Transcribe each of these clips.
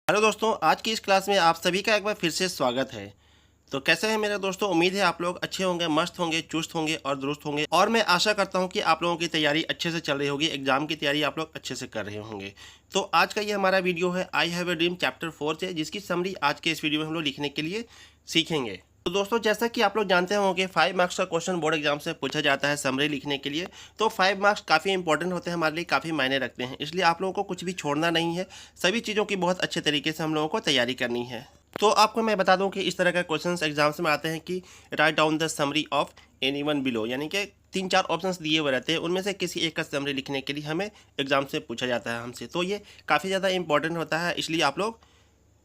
Hello दोस्तों, आज की इस क्लास में आप सभी का एक बार फिर से स्वागत है। तो कैसे हैं मेरे दोस्तों? उम्मीद है आप लोग अच्छे होंगे, मस्त होंगे, चुस्त होंगे और दुरुस्त होंगे। और मैं आशा करता हूं कि आप लोगों की तैयारी अच्छे से चल रही होगी, एग्जाम की तैयारी आप लोग अच्छे से कर रहे होंगे। तो आज का ये हमारा वीडियो है I have a dream chapter 4 से, जिसकी समरी आज के इस वीडियो में हम लोग लिखने के लिए सीखेंगे। तो दोस्तों, जैसा कि आप लोग जानते होंगे 5 मार्क्स का क्वेश्चन बोर्ड एग्जाम से पूछा जाता है समरी लिखने के लिए। तो 5 मार्क्स काफ़ी इंपॉर्टेंट होते हैं, हमारे लिए काफ़ी मायने रखते हैं, इसलिए आप लोगों को कुछ भी छोड़ना नहीं है। सभी चीज़ों की बहुत अच्छे तरीके से हम लोगों को तैयारी करनी है। तो आपको मैं बता दूं कि इस तरह का क्वेश्चंस एग्जाम्स में आते हैं कि write down the summary of any one below, यानी कि 3-4 ऑप्शंस दिए हुए रहते हैं, उनमें से किसी एक का समरी लिखने के लिए हमें एग्जाम से पूछा जाता है हमसे। तो ये काफ़ी ज़्यादा इंपॉर्टेंट होता है, इसलिए आप लोग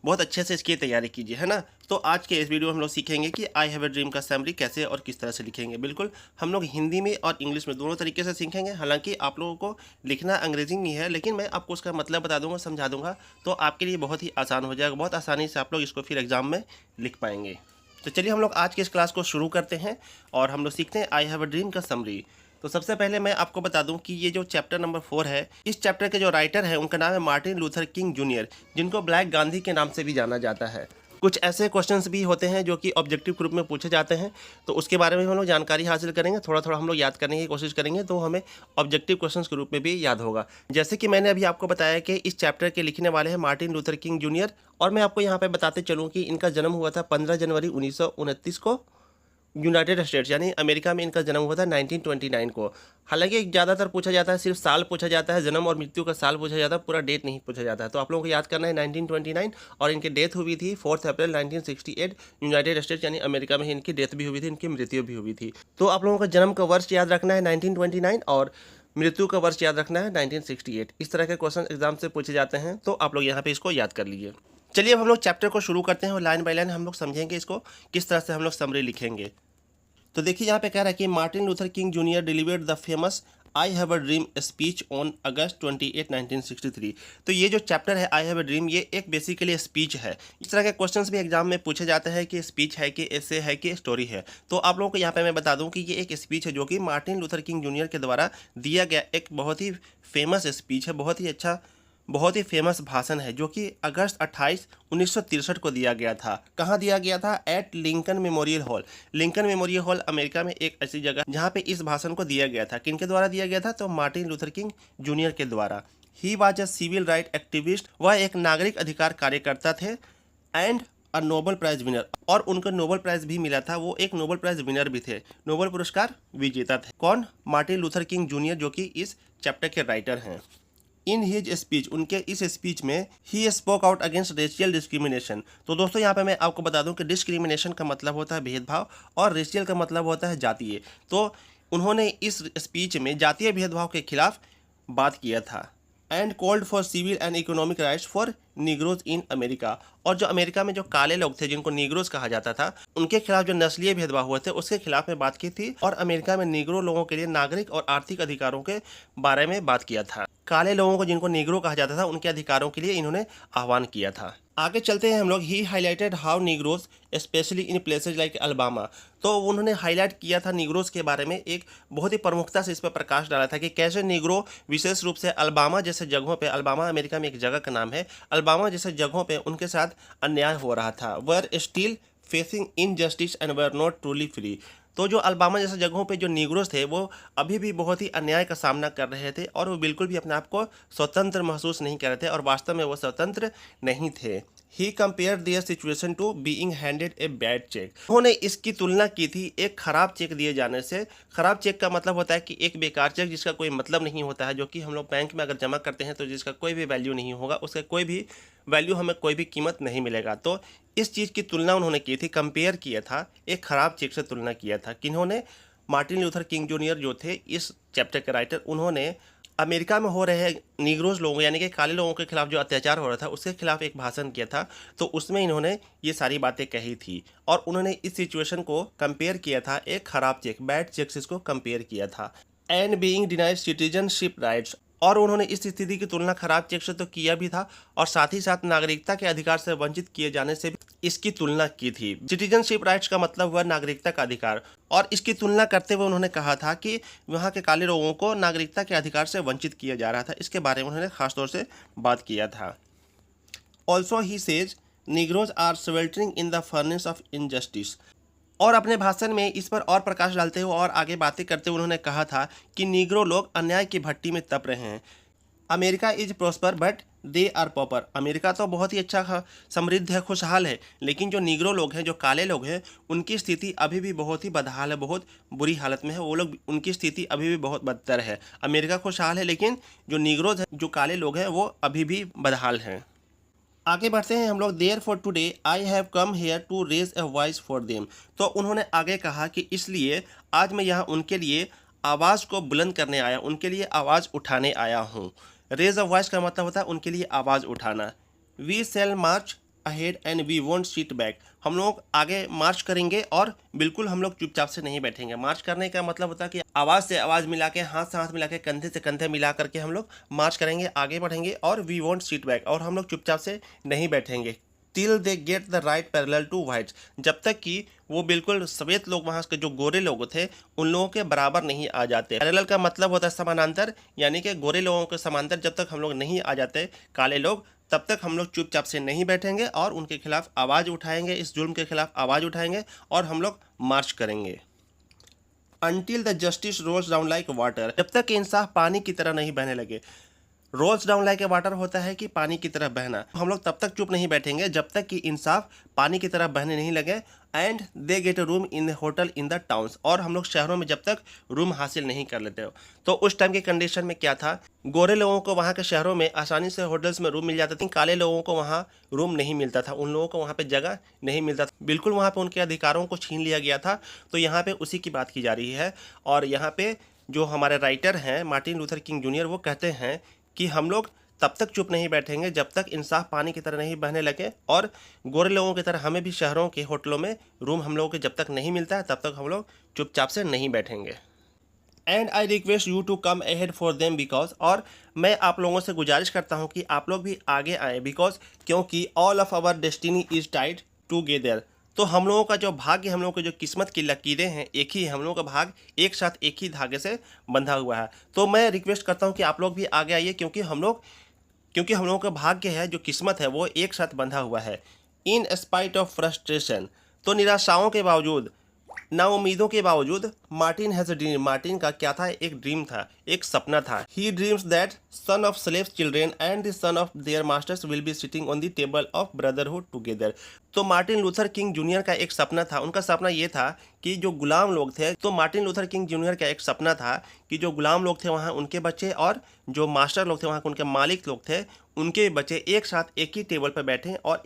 बहुत अच्छे से इसकी तैयारी कीजिए, है ना। तो आज के इस वीडियो में हम लोग सीखेंगे कि आई हैव ए ड्रीम का समरी कैसे और किस तरह से लिखेंगे। बिल्कुल हम लोग हिंदी में और इंग्लिश में दोनों तरीके से सीखेंगे। हालांकि आप लोगों को लिखना अंग्रेजी में है, लेकिन मैं आपको उसका मतलब बता दूंगा, समझा दूंगा, तो आपके लिए बहुत ही आसान हो जाएगा। बहुत आसानी से आप लोग इसको फिर एग्जाम में लिख पाएंगे। तो चलिए हम लोग आज की इस क्लास को शुरू करते हैं और हम लोग सीखते हैं आई हैव अ ड्रीम का समरी। तो सबसे पहले मैं आपको बता दूं कि ये जो चैप्टर नंबर 4 है, इस चैप्टर के जो राइटर है उनका नाम है मार्टिन लूथर किंग जूनियर, जिनको ब्लैक गांधी के नाम से भी जाना जाता है। कुछ ऐसे क्वेश्चंस भी होते हैं जो कि ऑब्जेक्टिव ग्रुप में पूछे जाते हैं, तो उसके बारे में हम लोग जानकारी हासिल करेंगे। थोड़ा थोड़ा हम लोग याद करने की कोशिश करेंगे, तो हमें ऑब्जेक्टिव क्वेश्चंस के रूप में भी याद होगा। जैसे कि मैंने अभी आपको बताया कि इस चैप्टर के लिखने वाले हैं मार्टिन लूथर किंग जूनियर, और मैं आपको यहाँ पे बताते चलूँ कि इनका जन्म हुआ था 15 जनवरी 1929 को, यूनाइटेड स्टेट्स यानी अमेरिका में इनका जन्म हुआ था 1929 को। हालांकि ज़्यादातर पूछा जाता है, सिर्फ साल पूछा जाता है, जन्म और मृत्यु का साल पूछा जाता है, पूरा डेट नहीं पूछा जाता है। तो आप लोगों को याद करना है 1929, और इनकी डेथ हुई थी 4 अप्रैल 1968, यूनाइटेड स्टेट्स यानी अमेरिका में ही इनकी डेथ भी हुई थी, इनकी मृत्यु भी हुई थी। तो आप लोगों का जन्म का वर्ष याद रखना है 1929, और मृत्यु का वर्ष याद रखना है 1968। इस तरह के क्वेश्चन एग्जाम से पूछे जाते हैं, तो आप लोग यहाँ पे इसको याद कर लीजिए। चलिए अब हम लोग चैप्टर को शुरू करते हैं और लाइन बाय लाइन हम लोग समझेंगे इसको किस तरह से हम लोग समरी लिखेंगे। तो देखिए यहाँ पे कह रहा है कि Martin Luther King Junior delivered the famous I have a dream speech on August 28, 1963। तो ये जो चैप्टर है आई हैव अ ड्रीम, ये एक बेसिकली स्पीच है। इस तरह के क्वेश्चंस भी एग्जाम में पूछे जाते हैं कि स्पीच है कि एसे है कि स्टोरी है। तो आप लोगों को यहाँ पे मैं बता दूं कि ये एक स्पीच है जो कि मार्टिन लूथर किंग जूनियर के द्वारा दिया गया एक बहुत ही फेमस स्पीच है, बहुत ही अच्छा, बहुत ही फेमस भाषण है, जो कि अगस्त 28, 1963 को दिया गया था। कहाँ दिया गया था? At Lincoln Memorial Hall. Lincoln Memorial Hall America में एक ऐसी जगह जहाँ पे इस भाषण को दिया गया था। किनके द्वारा दिया गया था? तो मार्टिन लूथर किंग जूनियर के द्वारा। He was a civil right activist, वह एक नागरिक अधिकार कार्यकर्ता थे, and a Nobel prize winner, और उनको नोबल प्राइज भी मिला था। वो एक नोबल प्राइज विनर भी थे, नोबल पुरस्कार विजेता थे। कौन? मार्टिन लूथर किंग जूनियर, जो कि इस चैप्टर के राइटर हैं। इन हिज स्पीच, उनके इस स्पीच में he spoke out against racial discrimination. तो दोस्तों यहाँ पे मैं आपको बता दूं कि डिस्क्रिमिनेशन का मतलब होता है भेदभाव, और रेशियल का मतलब होता है जातीय। तो उन्होंने इस स्पीच में जातीय भेदभाव के खिलाफ बात किया था। And called for civil and economic rights for Negroes in America. और जो अमेरिका में जो काले लोग थे, जिनको निग्रोज कहा जाता था, उनके खिलाफ जो नस्लीय भेदभाव हुए थे उसके खिलाफ में बात की थी, और अमेरिका में निग्रो लोगों के लिए नागरिक और आर्थिक अधिकारों के बारे में बात किया था। काले लोगों को, जिनको निग्रो कहा जाता था, उनके अधिकारों के लिए इन्होंने आह्वान किया था। आगे चलते हैं हम लोग। He highlighted how negroes specially in places like Alabama. तो उन्होंने हाईलाइट किया था निग्रोज के बारे में, एक बहुत ही प्रमुखता से इस पर प्रकाश डाला था कि कैसे निग्रो विशेष रूप से अल्बामा जैसे जगहों पे, अल्बामा अमेरिका में एक जगह का नाम है, अल्बामा जैसे जगहों पे उनके साथ अन्याय हो रहा था। Were still facing injustice and were not truly free. तो जो अल्बामा जैसे जगहों पे जो निग्रोज थे, वो अभी भी बहुत ही अन्याय का सामना कर रहे थे, और वो बिल्कुल भी अपने आप को स्वतंत्र महसूस नहीं कर रहे थे, और वास्तव में वो स्वतंत्र नहीं थे। He compare their situation to being handed a bad check. उन्होंने इसकी तुलना की थी एक खराब चेक दिए जाने से। खराब चेक का मतलब होता है कि एक बेकार चेक जिसका कोई मतलब नहीं होता है, जो कि हम लोग बैंक में अगर जमा करते हैं तो जिसका कोई भी वैल्यू नहीं होगा, उसका कोई भी वैल्यू, हमें कोई भी कीमत नहीं मिलेगा। तो इस चीज़ की तुलना उन्होंने की थी, कंपेयर किया था, एक खराब चेक से तुलना किया था। किन्होंने? मार्टिन लूथर किंग जूनियर जो थे इस चैप्टर के राइटर, उन्होंने अमेरिका में हो रहे निग्रोज लोगों यानी कि काले लोगों के खिलाफ जो अत्याचार हो रहा था उसके खिलाफ एक भाषण किया था। तो उसमें इन्होंने ये सारी बातें कही थी, और उन्होंने इस सिचुएशन को कंपेयर किया था एक खराब चेक, बैड चेक से इसको कंपेयर किया था। And being denied citizenship rights, और उन्होंने इस स्थिति की तुलना खराब चेक से तो किया भी था, और साथ ही साथ नागरिकता के अधिकार से वंचित किए जाने से भी इसकी तुलना की थी। सिटीजनशिप राइट्स का मतलब हुआ नागरिकता का अधिकार, और इसकी तुलना करते हुए उन्होंने कहा था कि वहाँ के काले लोगों को नागरिकता के अधिकार से वंचित किया जा रहा था। इसके बारे में उन्होंने खासतौर से बात किया था। Also he says Negroes are sweltering in the furnace of injustice. और अपने भाषण में इस पर और प्रकाश डालते हुए और आगे बातें करते हुए उन्होंने कहा था कि निग्रो लोग अन्याय की भट्टी में तप रहे हैं। America is prosper but they are pauper. America तो बहुत ही अच्छा समृद्ध है, खुशहाल है, लेकिन जो निग्रो लोग हैं, जो काले लोग हैं, उनकी स्थिति अभी भी बहुत ही बदहाल है, बहुत बुरी हालत में है। वो लोग, उनकी स्थिति अभी भी बहुत बदतर है। अमेरिका खुशहाल है, लेकिन जो निग्रोज हैं, जो काले लोग हैं, वो अभी भी बदहाल हैं। आगे बढ़ते हैं हम लोग। Therefore today I have come here to raise a voice for them. तो उन्होंने आगे कहा कि इसलिए आज मैं यहाँ उनके लिए आवाज़ को बुलंद करने आया, उनके लिए आवाज़ उठाने आया हूँ। रेज अ वॉइस का मतलब होता है उनके लिए आवाज़ उठाना। We shall march ahead and we won't sit back. हम लोग आगे मार्च करेंगे और बिल्कुल हम लोग चुपचाप से नहीं बैठेंगे। मार्च करने का मतलब होता है कि आवाज़ से आवाज़ मिला के, हाथ से हाथ मिला के, कंधे से कंधे मिला करके हम लोग मार्च करेंगे, आगे बढ़ेंगे। और वी वोंट सिट बैक, और हम लोग चुपचाप से नहीं बैठेंगे। Till they get the right parallel two bytes, जब तक कि वो बिल्कुल श्वेत लोग, वहाँ के जो गोरे लोग थे, उन लोगों के बराबर नहीं आ जाते। पैरेलल का मतलब होता है समानांतर, यानी कि गोरे लोगों के समांतर जब तक हम लोग नहीं आ जाते काले लोग, तब तक हम लोग चुपचाप से नहीं बैठेंगे और उनके खिलाफ आवाज़ उठाएंगे, इस जुल्म के खिलाफ आवाज़ उठाएंगे और हम लोग मार्च करेंगे। Until the justice rolls down like water, जब तक कि इंसाफ पानी की तरह नहीं बहने लगे। Rolls down like a water होता है कि पानी की तरह बहना। हम लोग तब तक चुप नहीं बैठेंगे जब तक कि इंसाफ पानी की तरह बहने नहीं लगे। And they get a room in the hotel in the towns, और हम लोग शहरों में जब तक रूम हासिल नहीं कर लेते हो। तो उस टाइम के कंडीशन में क्या था, गोरे लोगों को वहाँ के शहरों में आसानी से होटल्स में रूम मिल जाते थे, काले लोगों को वहाँ रूम नहीं मिलता था, उन लोगों को वहाँ पे जगह नहीं मिलता था, बिल्कुल वहाँ पे उनके अधिकारों को छीन लिया गया था। तो यहाँ पे उसी की बात की जा रही है। और यहाँ पे जो हमारे राइटर हैं मार्टिन लूथर किंग जूनियर, वो कहते हैं कि हम लोग तब तक चुप नहीं बैठेंगे जब तक इंसाफ पानी की तरह नहीं बहने लगे, और गोरे लोगों की तरह हमें भी शहरों के होटलों में रूम हम लोगों को जब तक नहीं मिलता है तब तक हम लोग चुपचाप से नहीं बैठेंगे। And I request you to come ahead for them because, और मैं आप लोगों से गुजारिश करता हूँ कि आप लोग भी आगे आए, बिकॉज क्योंकि all of our destiny is tied together. तो हम लोगों का जो भाग्य, हम लोगों की जो किस्मत की लकीरें हैं, एक ही, हम लोगों का भाग एक साथ एक ही धागे से बंधा हुआ है। तो मैं रिक्वेस्ट करता हूँ कि आप लोग भी आगे आइए, क्योंकि हम लोगों का भाग्य है, जो किस्मत है, वो एक साथ बंधा हुआ है। इन स्पाइट ऑफ फ्रस्ट्रेशन, तो निराशाओं के बावजूद, नाउमीदों के बावजूद, Martin has a dream. Martin का क्या था, एक ड्रीम था, एक सपना था। He dreams that son of slave children and the son of their masters will be sitting on the table of brotherhood together. तो मार्टिन लूथर किंग जूनियर का एक सपना था, उनका सपना ये था कि जो गुलाम लोग थे, तो मार्टिन लूथर किंग जूनियर का एक सपना था कि जो गुलाम लोग थे वहाँ उनके बच्चे, और जो मास्टर लोग थे वहाँ उनके मालिक लोग थे, उनके बच्चे एक साथ एक ही टेबल पर बैठे और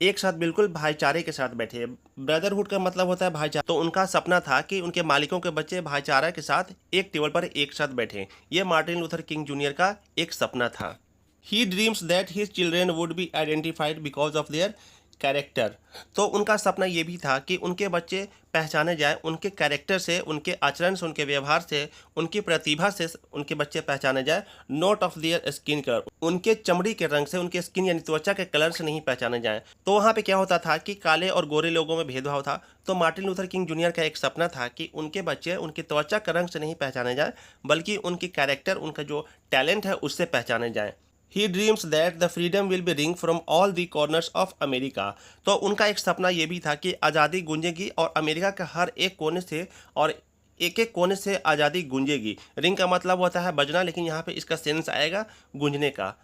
एक साथ बिल्कुल भाईचारे के साथ बैठे। ब्रदरहुड का मतलब होता है भाईचारा। तो उनका सपना था कि उनके मालिकों के बच्चे भाईचारा के साथ एक टेबल पर एक साथ बैठे। ये मार्टिन लूथर किंग जूनियर का एक सपना था। He dreams that his children would be identified because of their character. तो उनका सपना ये भी था कि उनके बच्चे पहचाने जाए उनके कैरेक्टर से, उनके आचरण से, उनके व्यवहार से, उनकी प्रतिभा से उनके बच्चे पहचाने जाए। Not of their skin colour, उनके चमड़ी के रंग से, उनके स्किन यानी त्वचा के कलर से नहीं पहचाने जाए। तो वहाँ पे क्या होता था कि काले और गोरे लोगों में भेदभाव था। तो मार्टिन लूथर किंग जूनियर का एक सपना था कि उनके बच्चे उनकी त्वचा के रंग से नहीं पहचाने जाए, बल्कि उनकी कैरेक्टर, उनका जो टैलेंट है, उससे पहचाने जाए। He dreams that the freedom will be ring from all the corners of America. तो उनका एक सपना ये भी था कि आज़ादी गूंजेगी और अमेरिका के हर एक कोने से, और एक एक कोने से आज़ादी गूंजेगी। रिंग का मतलब होता है बजना, लेकिन यहाँ पे इसका सेंस आएगा गूंजने का।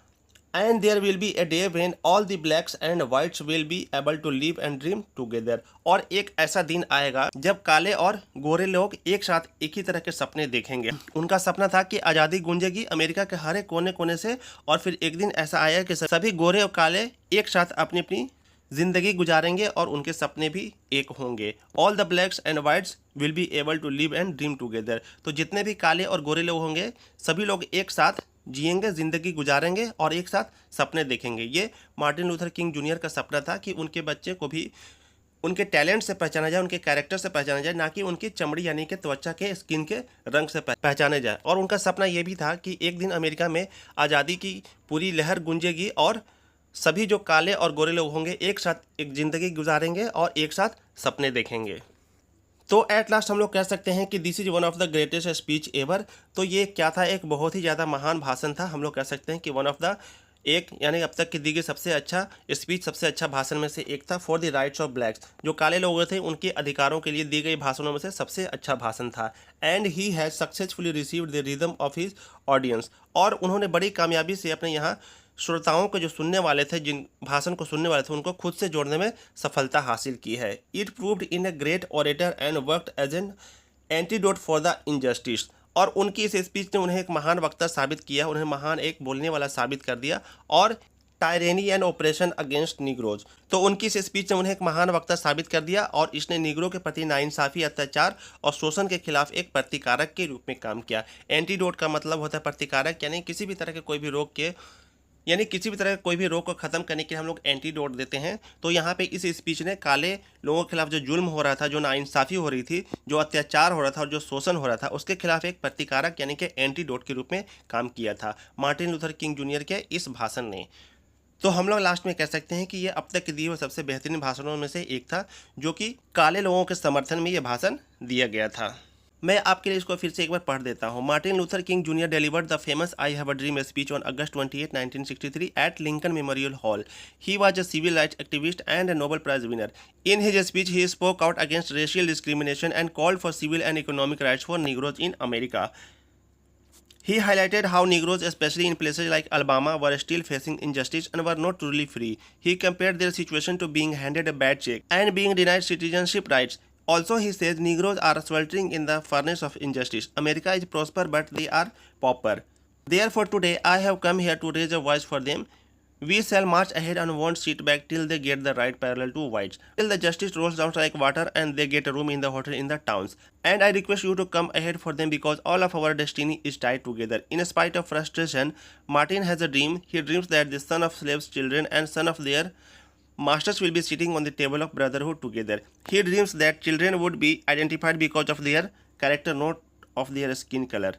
And there will be a day when all the blacks and whites will be able to live and dream together. और एक ऐसा दिन आएगा जब काले और गोरे लोग एक साथ एक ही तरह के सपने देखेंगे। उनका सपना था कि आज़ादी गूंजेगी अमेरिका के हर एक कोने कोने से, और फिर एक दिन ऐसा आएगा कि सभी गोरे और काले एक साथ अपनी अपनी जिंदगी गुजारेंगे और उनके सपने भी एक होंगे। All the blacks and whites will be able to live and dream together. तो जितने भी काले और गोरे लोग होंगे, सभी लोग एक साथ जिएंगे, ज़िंदगी गुजारेंगे और एक साथ सपने देखेंगे। ये मार्टिन लूथर किंग जूनियर का सपना था कि उनके बच्चे को भी उनके टैलेंट से पहचाना जाए, उनके कैरेक्टर से पहचाना जाए, ना कि उनकी चमड़ी यानी कि त्वचा के, स्किन के रंग से पहचाने जाए। और उनका सपना ये भी था कि एक दिन अमेरिका में आज़ादी की पूरी लहर गूंजेगी और सभी जो काले और गोरे लोग होंगे एक साथ एक ज़िंदगी गुजारेंगे और एक साथ सपने देखेंगे। तो एट लास्ट हम लोग कह सकते हैं कि this is one of the greatest speech ever. तो ये क्या था, एक बहुत ही ज़्यादा महान भाषण था। हम लोग कह सकते हैं कि वन ऑफ द एक यानी अब तक की दी गई सबसे अच्छा स्पीच, सबसे अच्छा भाषण में से एक था। For the rights of blacks, जो काले लोग थे उनके अधिकारों के लिए दी गई भाषणों में से सबसे अच्छा भाषण था। And he has successfully received the rhythm of his audience, और उन्होंने बड़ी कामयाबी से अपने यहाँ श्रोताओं के जो सुनने वाले थे, जिन भाषण को सुनने वाले थे, उनको खुद से जोड़ने में सफलता हासिल की है। It proved in a great orator and worked as an antidote for the injustice, और उनकी इस स्पीच ने उन्हें एक महान वक्ता साबित किया, उन्हें महान एक बोलने वाला साबित कर दिया। और टायरेनी एंड ऑपरेशन अगेंस्ट निग्रोज, तो उनकी इस स्पीच ने उन्हें एक महान वक्ता साबित कर दिया, और इसने निग्रो के प्रति नाइंसाफी, अत्याचार और शोषण के खिलाफ एक प्रतिकारक के रूप में काम किया। एंटीडोट का मतलब होता है प्रतिकारक, यानी किसी भी तरह के कोई भी रोग के, यानी किसी भी तरह कोई भी रोग को ख़त्म करने के लिए हम लोग एंटीडोट देते हैं। तो यहाँ पे इस स्पीच ने काले लोगों के खिलाफ जो जुल्म हो रहा था, जो नाइंसाफ़ी हो रही थी, जो अत्याचार हो रहा था और जो शोषण हो रहा था, उसके खिलाफ एक प्रतिकारक यानी कि एंटीडोट के रूप में काम किया था मार्टिन लूथर किंग जूनियर के इस भाषण ने। तो हम लोग लास्ट में कह सकते हैं कि ये अब तक के दिए हुए सबसे बेहतरीन भाषणों में से एक था, जो कि काले लोगों के समर्थन में ये भाषण दिया गया था। मैं आपके लिए इसको फिर से एक बार पढ़ देता हूँ। Martin Luther King Junior delivered the famous I have a dream speech on August 28, 1963 at Lincoln Memorial Hall. He was a civil rights activist and a Nobel Prize winner. In his speech, he spoke out against racial discrimination and called for civil and economic rights for Negroes in America. He highlighted how Negroes, especially in places like Alabama, were still facing injustice and were not truly free. He compared their situation to being handed a bad check and being denied citizenship rights. Also, he says Negroes are sweltering in the furnace of injustice. America is prosper, but they are pauper. Therefore, today I have come here to raise a voice for them. We shall march ahead and won't sit back till they get the right parallel to whites, till the justice rolls down like water and they get a room in the hotel in the towns. And I request you to come ahead for them because all of our destiny is tied together. In spite of frustration, Martin has a dream. He dreams that the son of slaves' children and son of their masters will be sitting on the table of brotherhood together. He dreams that children would be identified because of their character, not of their skin color.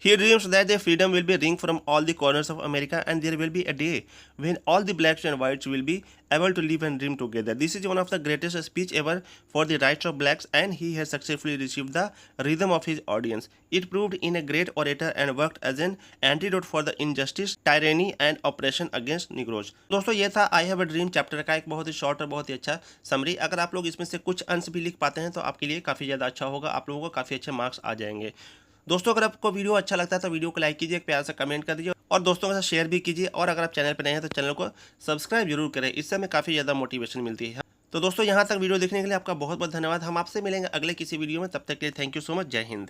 He dreams that their freedom will be ring from all the corners of America, and there will be a day when all the blacks and whites will be able to live and dream together. This is one of the greatest speech ever for the rights of blacks, and he has successfully received the rhythm of his audience. It proved in a great orator and worked as an antidote for the injustice, tyranny and oppression against Negroes. दोस्तों ये था आई have a dream chapter का एक बहुत ही short और बहुत ही अच्छा summary. अगर आप लोग इसमें से कुछ अंश भी लिख पाते हैं तो आपके लिए काफ़ी ज़्यादा अच्छा होगा, आप लोगों को काफ़ी अच्छे मार्क्स आ जाएंगे। दोस्तों अगर आपको वीडियो अच्छा लगता है तो वीडियो को लाइक कीजिए, एक प्यार सा कमेंट कर दीजिए और दोस्तों के साथ शेयर भी कीजिए। और अगर आप चैनल पर नए हैं तो चैनल को सब्सक्राइब जरूर करें, इससे हमें काफ़ी ज़्यादा मोटिवेशन मिलती है। तो दोस्तों यहाँ तक वीडियो देखने के लिए आपका बहुत बहुत धन्यवाद। हम आपसे मिलेंगे अगले किसी वीडियो में, तब तक के लिए थैंक यू सो मच। जय हिंद।